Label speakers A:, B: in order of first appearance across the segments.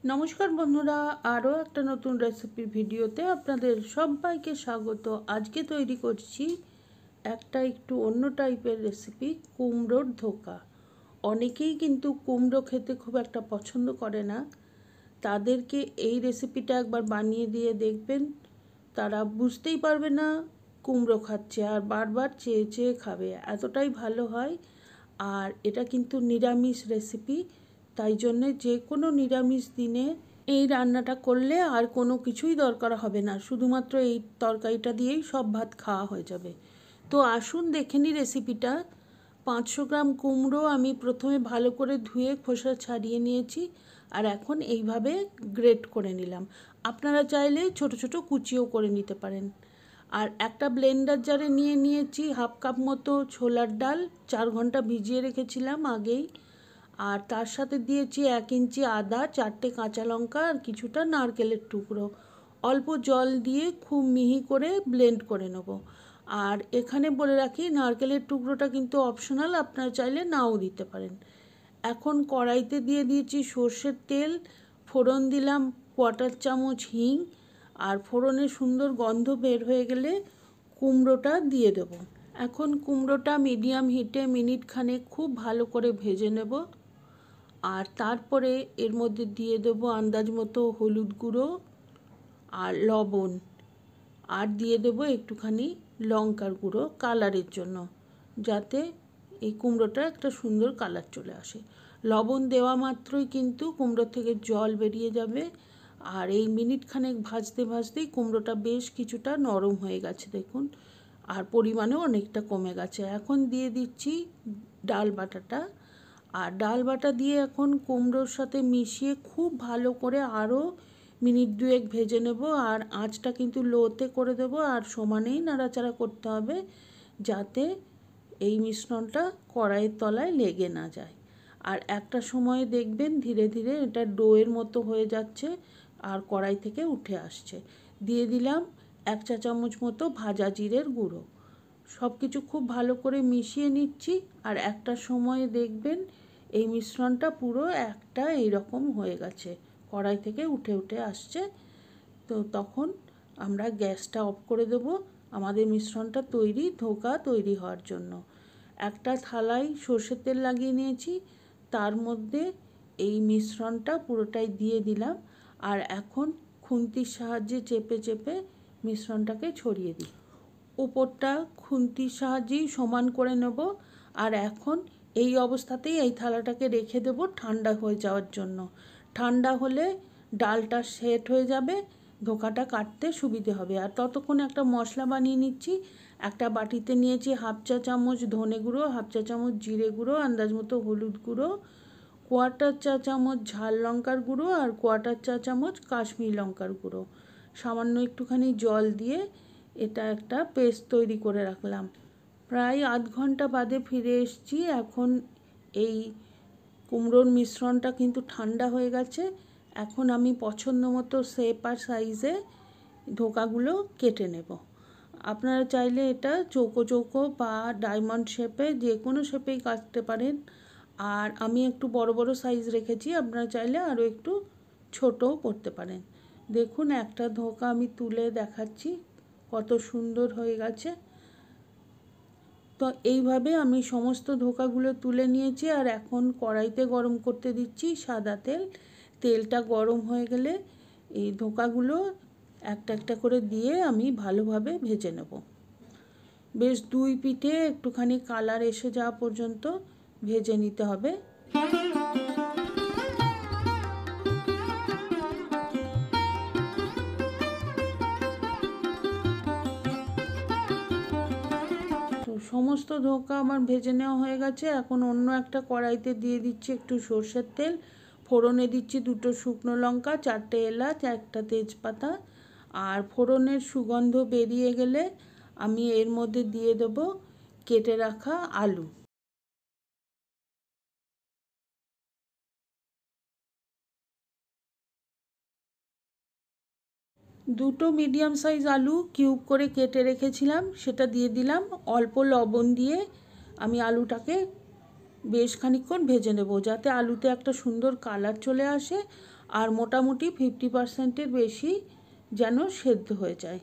A: নমস্কার বন্ধুরা, আরও একটা নতুন রেসিপি ভিডিওতে আপনাদের সবাইকে স্বাগত। আজকে তৈরি করছি একটা একটু অন্য টাইপের রেসিপি, কুমড়োর ধোকা। অনেকেই কিন্তু কুমড়ো খেতে খুব একটা পছন্দ করে না। তাদেরকে এই রেসিপিটা একবার বানিয়ে দিয়ে দেখবেন, তারা বুঝতেই পারবে না কুমড়ো খাচ্ছে আর বারবার চেয়ে চেয়ে খাবে, এতটাই ভালো হয়। আর এটা কিন্তু নিরামিষ রেসিপি, তাই জন্যে যে কোনো নিরামিষ দিনে এই রান্নাটা করলে আর কোনো কিছুই দরকার হবে না, শুধুমাত্র এই তরকারিটা দিয়েই সব ভাত খাওয়া হয়ে যাবে। তো আসুন দেখে নিই রেসিপিটা। 500 গ্রাম কুমড়ো আমি প্রথমে ভালো করে ধুয়ে খোসা ছাড়িয়ে নিয়েছি, আর এখন এইভাবে গ্রেট করে নিলাম। আপনারা চাইলে ছোট ছোট কুচিও করে নিতে পারেন। আর একটা ব্লেন্ডার জারে নিয়েছি হাফ কাপ মতো ছোলার ডাল, 4 ঘন্টা ভিজিয়ে রেখেছিলাম আগেই। আর তার সাথে দিয়েছি 1 ইঞ্চি আদা, 4টে কাঁচা লঙ্কা আর কিছুটা নারকেলের টুকরো। অল্প জল দিয়ে খুব মিহি করে ব্লেন্ড করে নেব। আর এখানে বলে রাখি, নারকেলের টুকরোটা কিন্তু অপশনাল, আপনারা চাইলে নাও দিতে পারেন। এখন কড়াইতে দিয়ে দিয়েছি সর্ষের তেল, ফোড়ন দিলাম 1/4 চামচ হিং, আর ফোড়নের সুন্দর গন্ধ বের হয়ে গেলে কুমড়োটা দিয়ে দেব। এখন কুমড়োটা মিডিয়াম হিটে মিনিট খানেক খুব ভালো করে ভেজে নেব। আর তারপরে এর মধ্যে দিয়ে দেব আন্দাজ মতো হলুদ গুঁড়ো আর লবণ, আর দিয়ে দেব একটুখানি লঙ্কার গুঁড়ো কালারের জন্য, যাতে এই কুমড়োটা একটা সুন্দর কালার চলে আসে। লবণ দেওয়া মাত্রই কিন্তু কুমড়ো থেকে জল বেরিয়ে যাবে। আর এই মিনিট খানেক ভাজতে ভাজতেই কুমড়োটা বেশ কিছুটা নরম হয়ে গেছে দেখুন, আর পরিমাণেও অনেকটা কমে গেছে। এখন দিয়ে দিচ্ছি ডাল বাটাটা, আর ডাল বাটা দিয়ে এখন কুমড়োর সাথে মিশিয়ে খুব ভালো করে আরও মিনিট 2 ভেজে নেব। আর আঁচটা কিন্তু লোতে করে দেব, আর সমানেই নাড়াচাড়া করতে হবে যাতে এই মিশ্রণটা কড়াইয়ের তলায় লেগে না যায়। আর একটা সময় দেখবেন ধীরে ধীরে এটা ডোয়ের মতো হয়ে যাচ্ছে আর কড়াই থেকে উঠে আসছে। দিয়ে দিলাম 1 চা চামচ মতো ভাজা জিরের গুঁড়ো। সব কিছু খুব ভালো করে মিশিয়ে নিচ্ছি, আর একটা সময়ে দেখবেন এই মিশ্রণটা পুরো একটা এইরকম হয়ে গেছে, কড়াই থেকে উঠে উঠে আসছে। তো তখন আমরা গ্যাসটা অফ করে দেব। আমাদের মিশ্রণটা তৈরি, ধোকা তৈরি হওয়ার জন্য। একটা থালায় সর্ষের তেল লাগিয়ে নিয়েছি, তার মধ্যে এই মিশ্রণটা পুরোটাই দিয়ে দিলাম। আর এখন খুন্তির সাহায্যে চেপে চেপে মিশ্রণটাকে ছড়িয়ে দিই। উপরটা খুন্তির সাহায্যেই সমান করে নেব। আর এখন এই অবস্থাতেই এই থালাটাকে রেখে দেব ঠান্ডা হয়ে যাওয়ার জন্য। ঠান্ডা হলে ডালটা সেট হয়ে যাবে, ধোকাটা কাটতে সুবিধে হবে। আর ততক্ষণে একটা মশলা বানিয়ে নিচ্ছি। একটা বাটিতে নিয়েছি 1/2 চা চামচ ধনে গুঁড়ো, 1/2 চা চামচ জিরে গুঁড়ো, আন্দাজ মতো হলুদ গুঁড়ো, 1/4 চা চামচ ঝাল লঙ্কার গুঁড়ো, আর 1/4 চা চামচ কাশ্মীরি লঙ্কার গুঁড়ো। সামান্য একটুখানি জল দিয়ে এটা একটা পেস্ট তৈরি করে রাখলাম। প্রায় আধ ঘন্টা বাদে ফিরে এসেছি। এখন এই কুমড়োর মিশ্রণটা কিন্তু ঠান্ডা হয়ে গেছে। এখন আমি পছন্দ মতো শেপ আর সাইজে ধোকাগুলো কেটে নেব। আপনারা চাইলে এটা চৌকো চৌকো বা ডায়মন্ড শেপে, যে কোনো শেপেই কাটতে পারেন। আর আমি একটু বড় বড় সাইজ রেখেছি, আপনারা চাইলে আরও একটু ছোটও করতে পারেন। দেখুন একটা ধোকা আমি তুলে দেখাচ্ছি, কত সুন্দর হয়ে গেছে। তো এইভাবে আমি সমস্ত ধোকাগুলো তুলে নিয়েছি। আর এখন কড়াইতে গরম করতে দিচ্ছি সাদা তেল। তেলটা গরম হয়ে গেলে এই ধোকাগুলো একটা একটা করে দিয়ে আমি ভালোভাবে ভেজে নেব। বেশ 2 পিঠে একটুখানি কালার এসে যাওয়া পর্যন্ত ভেজে নিতে হবে। সমস্ত ধোকা আমার ভেজে নেওয়া হয়ে গেছে। এখন অন্য একটা কড়াইতে দিয়ে দিচ্ছি একটু সর্ষের তেল, ফোড়নে দিচ্ছি 2টো শুকনো লঙ্কা, 4টে এলাচ, একটা তেজপাতা। আর ফোড়নের সুগন্ধ বেরিয়ে গেলে আমি এর মধ্যে দিয়ে দেব কেটে রাখা আলু। দুটো মিডিয়াম সাইজ আলু কিউব করে কেটে রেখেছিলাম, সেটা দিয়ে দিলাম। অল্প লবণ দিয়ে আমি আলুটাকে বেশ খানিকক্ষণ ভেজে নেব, যাতে আলুতে একটা সুন্দর কালার চলে আসে আর মোটামুটি 50%-এর বেশি যেন সেদ্ধ হয়ে যায়।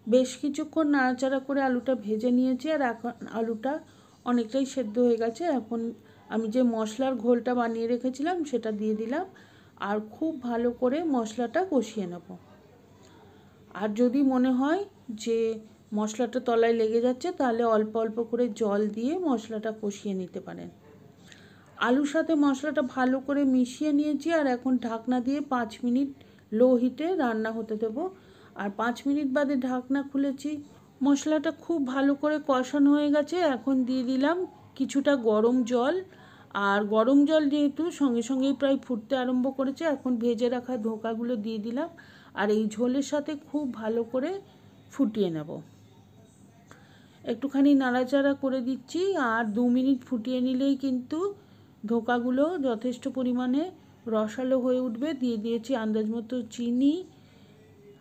A: বেশ কিছুক্ষণ নাড়াচাড়া করে আলুটা ভেজে নিয়েছি, আর এখন আলুটা অনেকটাই সেদ্ধ হয়ে গেছে। এখন আমি যে মশলার ঘোলটা বানিয়ে রেখেছিলাম সেটা দিয়ে দিলাম, আর খুব ভালো করে মশলাটা কষিয়ে নেব। আর যদি মনে হয় যে মশলাটা তলায় লেগে যাচ্ছে, তাহলে অল্প অল্প করে জল দিয়ে মশলাটা কষিয়ে নিতে পারেন। আলুর সাথে মশলাটা ভালো করে মিশিয়ে নিয়েছি, আর এখন ঢাকনা দিয়ে 5 মিনিট লো হিটে রান্না হতে দেবো। আর 5 মিনিট বাদে ঢাকনা খুলেছি, মশলাটা খুব ভালো করে কষানো হয়ে গেছে। এখন দিয়ে দিলাম কিছুটা গরম জল, আর গরম জল যেহেতু সঙ্গে সঙ্গেই প্রায় ফুটতে আরম্ভ করেছে, এখন ভেজে রাখা ধোকাগুলো দিয়ে দিলাম, আর এই ঝোলের সাথে খুব ভালো করে ফুটিয়ে নেব। একটুখানি নাড়াচাড়া করে দিচ্ছি, আর 2 মিনিট ফুটিয়ে নিলেই কিন্তু ধোকাগুলো যথেষ্ট পরিমাণে রসালো হয়ে উঠবে। দিয়ে দিয়েছি আন্দাজ মতো চিনি,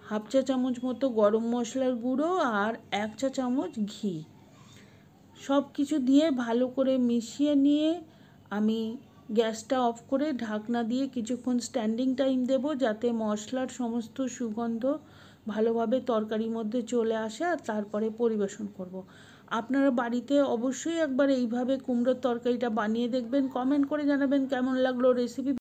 A: হাফ চা চামচ মতো গরম মশলার গুঁড়ো, আর 1 চা চামচ ঘি। সব কিছু দিয়ে ভালো করে মিশিয়ে নিয়ে আমি গ্যাসটা অফ করে ঢাকনা দিয়ে কিছুক্ষণ স্ট্যান্ডিং টাইম দেব, যাতে মশলার সমস্ত সুগন্ধ ভালোভাবে তরকারির মধ্যে চলে আসে, আর তারপরে পরিবেশন করব। আপনারা বাড়িতে অবশ্যই একবার এইভাবে কুমড়োর তরকারিটা বানিয়ে দেখবেন। কমেন্ট করে জানাবেন কেমন লাগলো রেসিপি।